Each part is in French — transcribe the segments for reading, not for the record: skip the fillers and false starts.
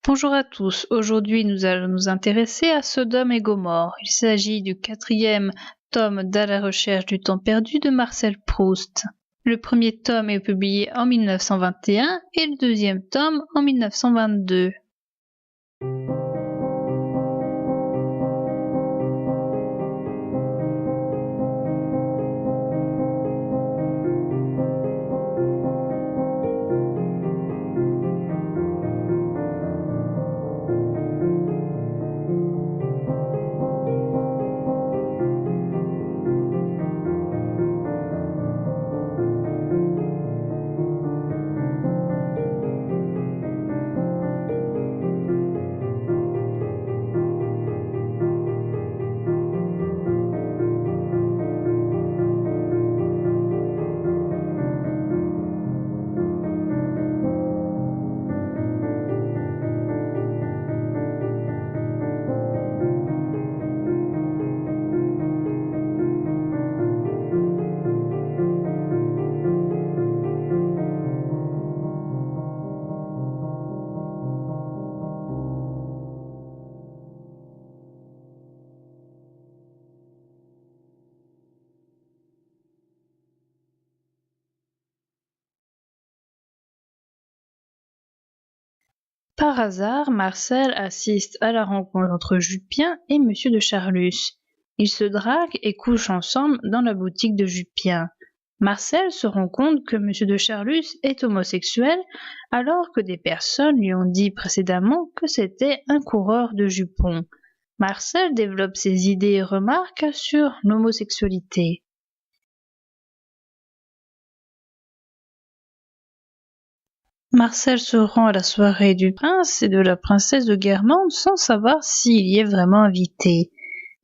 Bonjour à tous, aujourd'hui nous allons nous intéresser à Sodome et Gomorrhe. Il s'agit du 4e tome d'À la recherche du temps perdu de Marcel Proust. Le premier tome est publié en 1921 et le deuxième tome en 1922. Par hasard, Marcel assiste à la rencontre entre Jupien et Monsieur de Charlus. Ils se draguent et couchent ensemble dans la boutique de Jupien. Marcel se rend compte que Monsieur de Charlus est homosexuel alors que des personnes lui ont dit précédemment que c'était un coureur de jupons. Marcel développe ses idées et remarques sur l'homosexualité. Marcel se rend à la soirée du prince et de la princesse de Guermantes sans savoir s'il y est vraiment invité.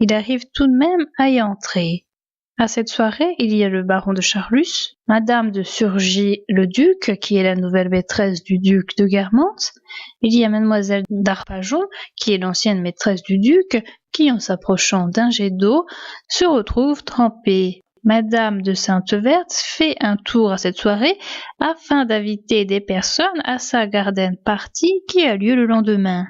Il arrive tout de même à y entrer. À cette soirée, il y a le baron de Charlus, madame de Surgis le duc, qui est la nouvelle maîtresse du duc de Guermantes. Il y a mademoiselle d'Arpajon, qui est l'ancienne maîtresse du duc, qui, en s'approchant d'un jet d'eau, se retrouve trempée. Madame de Sainte-Verte fait un tour à cette soirée afin d'inviter des personnes à sa garden party qui a lieu le lendemain.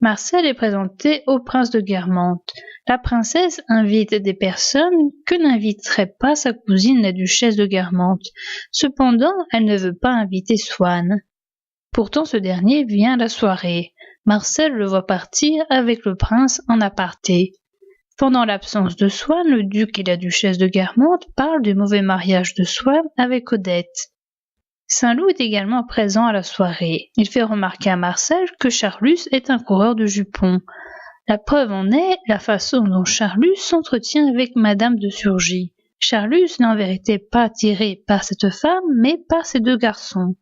Marcel est présenté au prince de Guermantes. La princesse invite des personnes que n'inviterait pas sa cousine la duchesse de Guermantes. Cependant, elle ne veut pas inviter Swann. Pourtant, ce dernier vient à la soirée. Marcel le voit partir avec le prince en aparté. Pendant l'absence de Swann, le duc et la duchesse de Guermantes parlent du mauvais mariage de Swann avec Odette. Saint-Loup est également présent à la soirée. Il fait remarquer à Marcel que Charlus est un coureur de jupons. La preuve en est la façon dont Charlus s'entretient avec madame de Surgis. Charlus n'est en vérité pas attiré par cette femme, mais par ces deux garçons.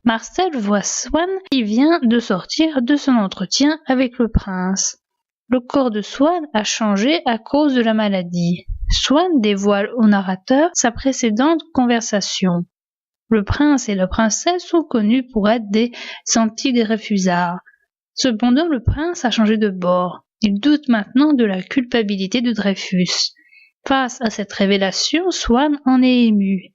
Marcel voit Swann qui vient de sortir de son entretien avec le prince. Le corps de Swann a changé à cause de la maladie. Swann dévoile au narrateur sa précédente conversation. Le prince et la princesse sont connus pour être des anti-Dreyfusards. Cependant, le prince a changé de bord. Il doute maintenant de la culpabilité de Dreyfus. Face à cette révélation, Swann en est ému.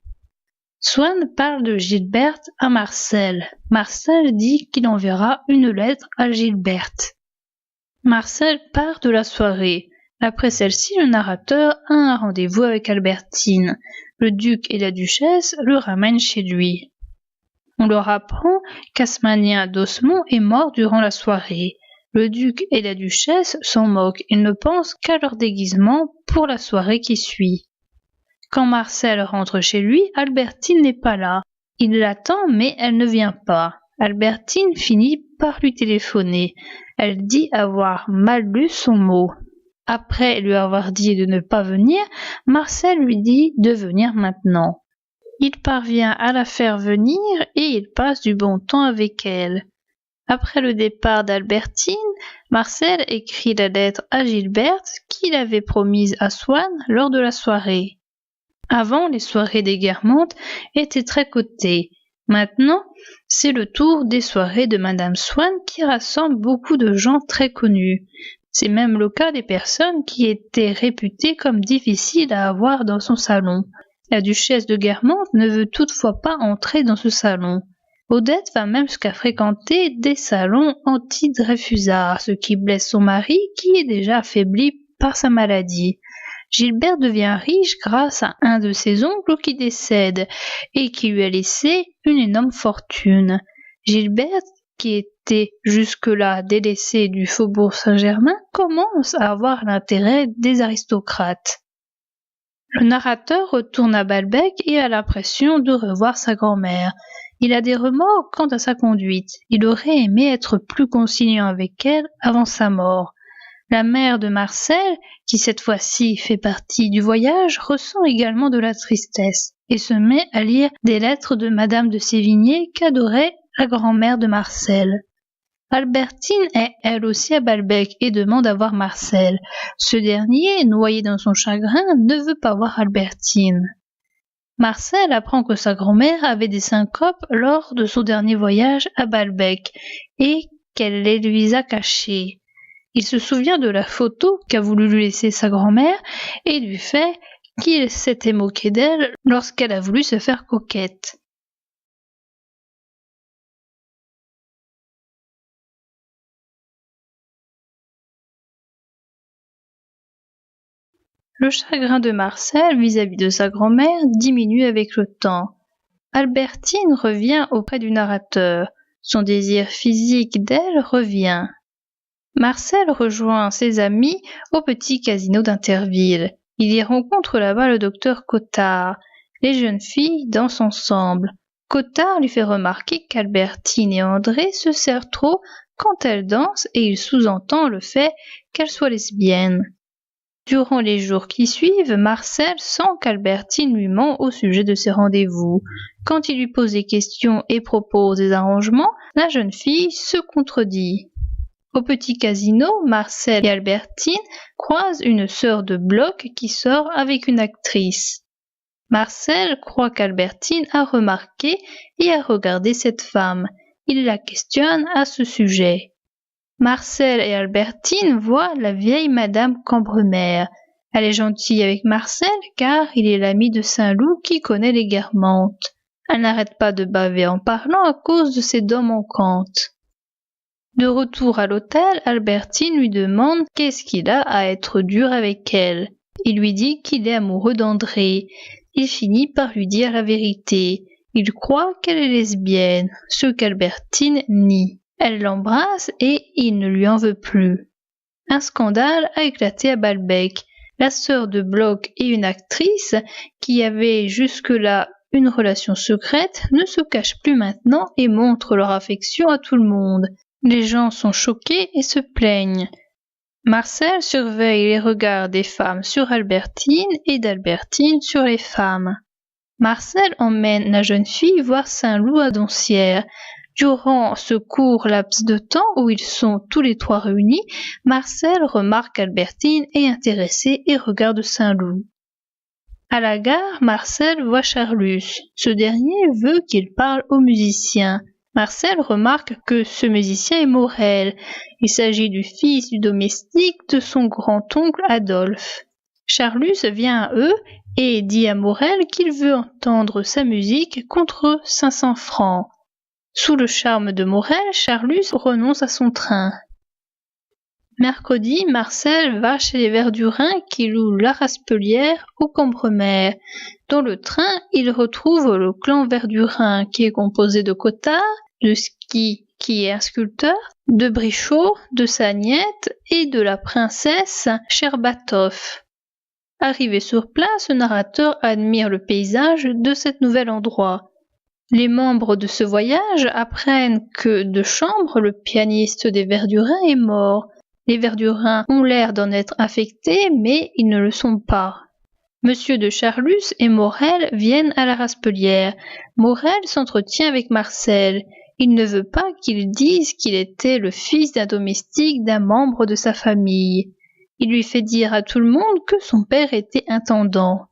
Swann parle de Gilberte à Marcel. Marcel dit qu'il enverra une lettre à Gilberte. Marcel part de la soirée. Après celle-ci, le narrateur a un rendez-vous avec Albertine. Le duc et la duchesse le ramènent chez lui. On leur apprend qu'Asmanien d'Osmond est mort durant la soirée. Le duc et la duchesse s'en moquent. Ils ne pensent qu'à leur déguisement pour la soirée qui suit. Quand Marcel rentre chez lui, Albertine n'est pas là. Il l'attend, mais elle ne vient pas. Albertine finit par lui téléphoner. Elle dit avoir mal lu son mot. Après lui avoir dit de ne pas venir, Marcel lui dit de venir maintenant. Il parvient à la faire venir et il passe du bon temps avec elle. Après le départ d'Albertine, Marcel écrit la lettre à Gilberte qu'il avait promise à Swann lors de la soirée. Avant, les soirées des Guermantes étaient très cotées. Maintenant, c'est le tour des soirées de Madame Swann qui rassemble beaucoup de gens très connus. C'est même le cas des personnes qui étaient réputées comme difficiles à avoir dans son salon. La duchesse de Guermantes ne veut toutefois pas entrer dans ce salon. Odette va même jusqu'à fréquenter des salons anti-Dreyfusards, ce qui blesse son mari qui est déjà affaibli par sa maladie. Gilbert devient riche grâce à un de ses oncles qui décède et qui lui a laissé une énorme fortune. Gilbert, qui était jusque-là délaissé du faubourg Saint-Germain, commence à avoir l'intérêt des aristocrates. Le narrateur retourne à Balbec et a l'impression de revoir sa grand-mère. Il a des remords quant à sa conduite. Il aurait aimé être plus conciliant avec elle avant sa mort. La mère de Marcel, qui cette fois-ci fait partie du voyage, ressent également de la tristesse et se met à lire des lettres de Madame de Sévigné qu'adorait la grand-mère de Marcel. Albertine est elle aussi à Balbec et demande à voir Marcel. Ce dernier, noyé dans son chagrin, ne veut pas voir Albertine. Marcel apprend que sa grand-mère avait des syncopes lors de son dernier voyage à Balbec et qu'elle les lui a cachées. Il se souvient de la photo qu'a voulu lui laisser sa grand-mère et du fait qu'il s'était moqué d'elle lorsqu'elle a voulu se faire coquette. Le chagrin de Marcel vis-à-vis de sa grand-mère diminue avec le temps. Albertine revient auprès du narrateur. Son désir physique d'elle revient. Marcel rejoint ses amis au petit casino d'Interville. Il y rencontre là-bas le docteur Cottard. Les jeunes filles dansent ensemble. Cottard lui fait remarquer qu'Albertine et André se serrent trop quand elles dansent et il sous-entend le fait qu'elles soient lesbiennes. Durant les jours qui suivent, Marcel sent qu'Albertine lui ment au sujet de ses rendez-vous. Quand il lui pose des questions et propose des arrangements, la jeune fille se contredit. Au petit casino, Marcel et Albertine croisent une sœur de bloc qui sort avec une actrice. Marcel croit qu'Albertine a remarqué et a regardé cette femme. Il la questionne à ce sujet. Marcel et Albertine voient la vieille Madame Cambremer. Elle est gentille avec Marcel car il est l'ami de Saint-Loup qui connaît les guermantes. Elle n'arrête pas de baver en parlant à cause de ses dents manquantes. De retour à l'hôtel, Albertine lui demande qu'est-ce qu'il a à être dur avec elle. Il lui dit qu'il est amoureux d'André. Il finit par lui dire la vérité. Il croit qu'elle est lesbienne, ce qu'Albertine nie. Elle l'embrasse et il ne lui en veut plus. Un scandale a éclaté à Balbec. La sœur de Bloch et une actrice, qui avaient jusque-là une relation secrète, ne se cachent plus maintenant et montrent leur affection à tout le monde. Les gens sont choqués et se plaignent. Marcel surveille les regards des femmes sur Albertine et d'Albertine sur les femmes. Marcel emmène la jeune fille voir Saint-Loup à Doncières. Durant ce court laps de temps où ils sont tous les trois réunis, Marcel remarque Albertine est intéressée et regarde Saint-Loup. À la gare, Marcel voit Charlus. Ce dernier veut qu'il parle au musicien. Marcel remarque que ce musicien est Morel. Il s'agit du fils du domestique de son grand-oncle Adolphe. Charlus vient à eux et dit à Morel qu'il veut entendre sa musique contre 500 francs. Sous le charme de Morel, Charlus renonce à son train. Mercredi, Marcel va chez les Verdurins qui louent la Raspelière au Cambremer. Dans le train, il retrouve le clan Verdurin qui est composé de Cottard, de Ski qui est un sculpteur, de Brichot, de Sagnette et de la princesse Sherbatov. Arrivé sur place, le narrateur admire le paysage de cet nouvel endroit. Les membres de ce voyage apprennent que de Chambre, le pianiste des Verdurins, est mort. Les Verdurins ont l'air d'en être affectés, mais ils ne le sont pas. Monsieur de Charlus et Morel viennent à la Raspelière. Morel s'entretient avec Marcel. Il ne veut pas qu'il dise qu'il était le fils d'un domestique d'un membre de sa famille. Il lui fait dire à tout le monde que son père était intendant.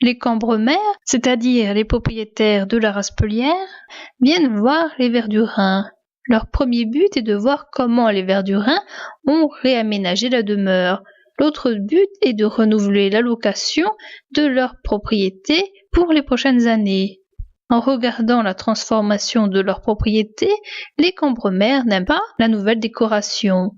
Les Cambremer, c'est-à-dire les propriétaires de la Raspelière, viennent voir les Verdurins. Leur premier but est de voir comment les Verdurins ont réaménagé la demeure. L'autre but est de renouveler la location de leur propriété pour les prochaines années. En regardant la transformation de leur propriété, les Cambremer n'aiment pas la nouvelle décoration.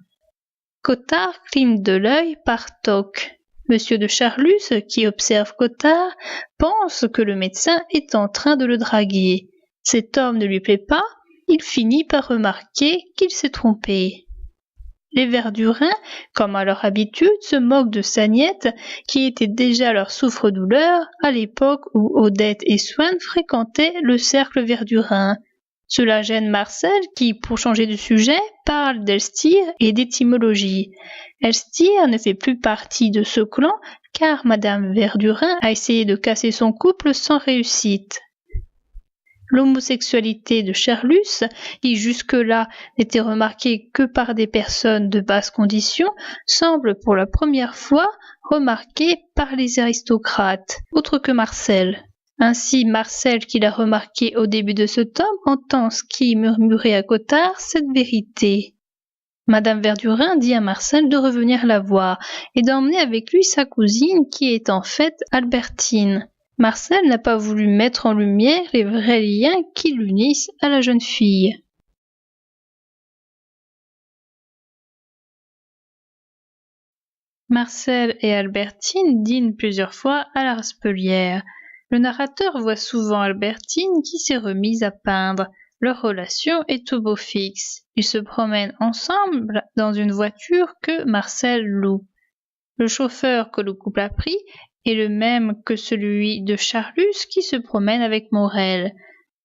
Cottard cligne de l'œil par toc. Monsieur de Charlus, qui observe Cottard, pense que le médecin est en train de le draguer. Cet homme ne lui plaît pas, il finit par remarquer qu'il s'est trompé. Les Verdurins, comme à leur habitude, se moquent de Sagnette, qui était déjà leur souffre-douleur à l'époque où Odette et Swann fréquentaient le cercle Verdurin. Cela gêne Marcel qui, pour changer de sujet, parle d'Elstir et d'étymologie. Elstir ne fait plus partie de ce clan car Madame Verdurin a essayé de casser son couple sans réussite. L'homosexualité de Charlus, qui jusque-là n'était remarquée que par des personnes de basse condition, semble pour la première fois remarquée par les aristocrates, autres que Marcel. Ainsi, Marcel, qui l'a remarqué au début de ce tome, entend ce qui murmurait à Cottard cette vérité. Madame Verdurin dit à Marcel de revenir la voir et d'emmener avec lui sa cousine qui est en fait Albertine. Marcel n'a pas voulu mettre en lumière les vrais liens qui l'unissent à la jeune fille. Marcel et Albertine dînent plusieurs fois à la Raspelière. Le narrateur voit souvent Albertine qui s'est remise à peindre. Leur relation est au beau fixe. Ils se promènent ensemble dans une voiture que Marcel loue. Le chauffeur que le couple a pris est le même que celui de Charlus qui se promène avec Morel.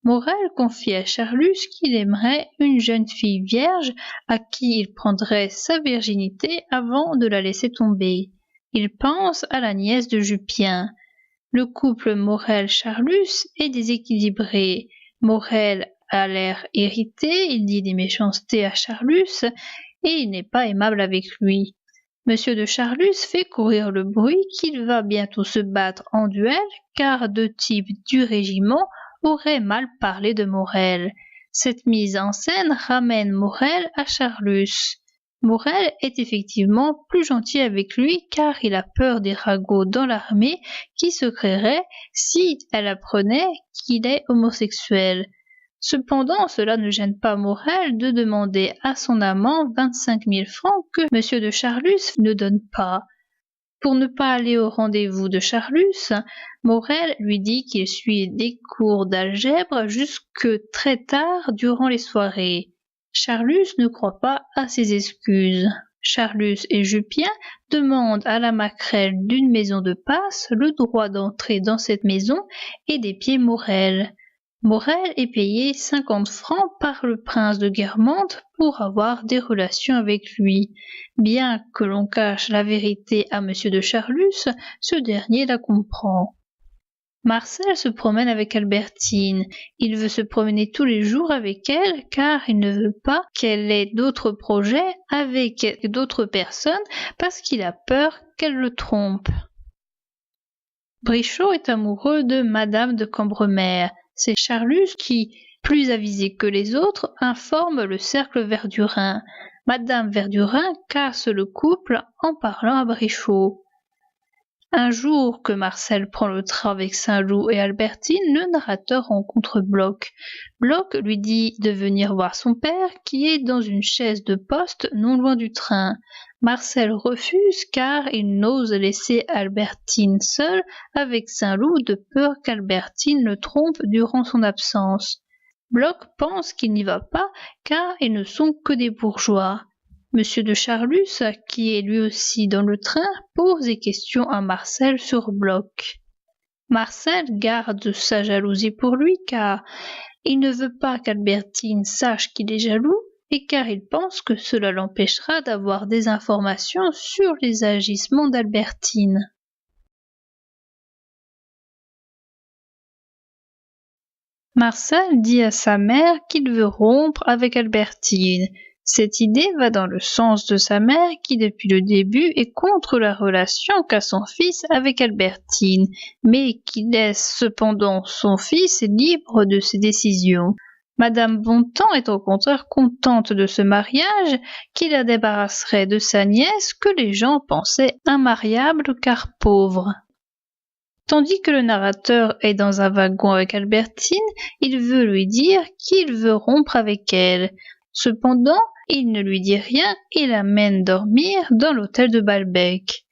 Morel confie à Charlus qu'il aimerait une jeune fille vierge à qui il prendrait sa virginité avant de la laisser tomber. Il pense à la nièce de Jupien. Le couple Morel-Charlus est déséquilibré. Morel a l'air irrité, il dit des méchancetés à Charlus et il n'est pas aimable avec lui. Monsieur de Charlus fait courir le bruit qu'il va bientôt se battre en duel car deux types du régiment auraient mal parlé de Morel. Cette mise en scène ramène Morel à Charlus. Morel est effectivement plus gentil avec lui car il a peur des ragots dans l'armée qui se créeraient si elle apprenait qu'il est homosexuel. Cependant, cela ne gêne pas Morel de demander à son amant 25 000 francs que M. de Charlus ne donne pas. Pour ne pas aller au rendez-vous de Charlus, Morel lui dit qu'il suit des cours d'algèbre jusque très tard durant les soirées. Charlus ne croit pas à ses excuses. Charlus et Jupien demandent à la maquerelle d'une maison de passe le droit d'entrer dans cette maison et d'épier Morel. Morel est payé 50 francs par le prince de Guermantes pour avoir des relations avec lui. Bien que l'on cache la vérité à M. de Charlus, ce dernier la comprend. Marcel se promène avec Albertine. Il veut se promener tous les jours avec elle car il ne veut pas qu'elle ait d'autres projets avec d'autres personnes parce qu'il a peur qu'elle le trompe. Brichot est amoureux de Madame de Cambremer. C'est Charlus qui, plus avisé que les autres, informe le cercle Verdurin. Madame Verdurin casse le couple en parlant à Brichot. Un jour que Marcel prend le train avec Saint-Loup et Albertine, le narrateur rencontre Bloch. Bloch lui dit de venir voir son père qui est dans une chaise de poste non loin du train. Marcel refuse car il n'ose laisser Albertine seule avec Saint-Loup de peur qu'Albertine le trompe durant son absence. Bloch pense qu'il n'y va pas car ils ne sont que des bourgeois. Monsieur de Charlus, qui est lui aussi dans le train, pose des questions à Marcel sur Bloch. Marcel garde sa jalousie pour lui car il ne veut pas qu'Albertine sache qu'il est jaloux et car il pense que cela l'empêchera d'avoir des informations sur les agissements d'Albertine. Marcel dit à sa mère qu'il veut rompre avec Albertine. Cette idée va dans le sens de sa mère qui depuis le début est contre la relation qu'a son fils avec Albertine, mais qui laisse cependant son fils libre de ses décisions. Madame Bontemps est au contraire contente de ce mariage qui la débarrasserait de sa nièce que les gens pensaient immariable car pauvre. Tandis que le narrateur est dans un wagon avec Albertine, il veut lui dire qu'il veut rompre avec elle. Cependant, il ne lui dit rien et l'amène dormir dans l'hôtel de Balbec.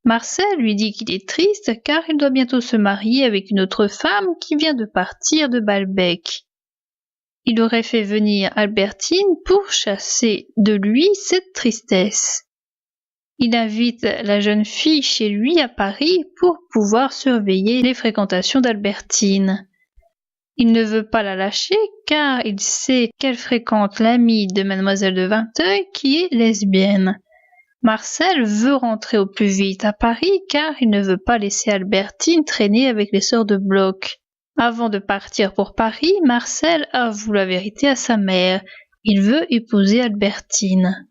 Marcel lui dit qu'il est triste car il doit bientôt se marier avec une autre femme qui vient de partir de Balbec. Il aurait fait venir Albertine pour chasser de lui cette tristesse. Il invite la jeune fille chez lui à Paris pour pouvoir surveiller les fréquentations d'Albertine. Il ne veut pas la lâcher car il sait qu'elle fréquente l'amie de mademoiselle de Vinteuil qui est lesbienne. Marcel veut rentrer au plus vite à Paris car il ne veut pas laisser Albertine traîner avec les sœurs de Bloch. Avant de partir pour Paris, Marcel avoue la vérité à sa mère. Il veut épouser Albertine.